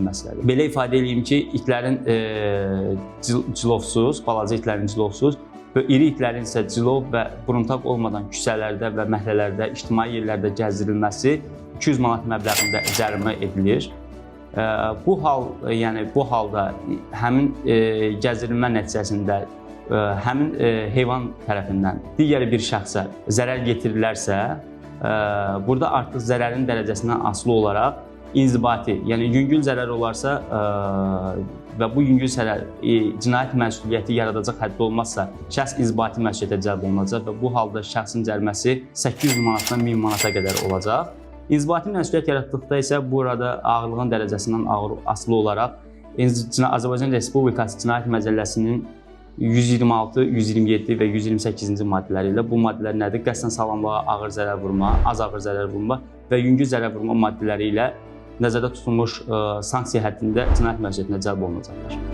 məsələdir. Belə ifadə edeyim ki, itlərin cilovsuz, balaca itlərin cilovsuz və iri itlərin isə cilov və buruntaq olmadan küçələrdə və məhəllələrdə, ictimai yerlərdə gəzdirilməsi 200 manat məbləğində cərimə edilir. Bu halda həmin gəzdirilmə nəticəsində həmin heyvan tərəfindən digər bir şəxsə zərər yetirilərsə, burada artıq zərərin dərəcəsindən asılı olaraq inzibati, yəni yüngül zərər olarsa və bu yüngül zərər cinayət məsuliyyəti yaradacaq həddə olmazsa, şəxs inzibati məsuliyyətə cəlb olunacaq və bu halda şəxsin cəriməsi 800 manatdan 1000 manata qədər olacaq. İnzibati məsuliyyət yaratdıqda isə burada ağırlığın dərəcəsindən asılı olaraq Azərbaycan Respublikası Cinayət Məcəlləsinin 126, 127 və 128-ci maddələri ilə bu maddələr nədir? Qəsdən sağlamlığa ağır zərər vurma, az ağır zərər vurma və yüngül zərər vurma maddələri ilə nəzərdə tutulmuş sanksiya həddində cinayət məsuliyyətinə cəlb olunacaqlar.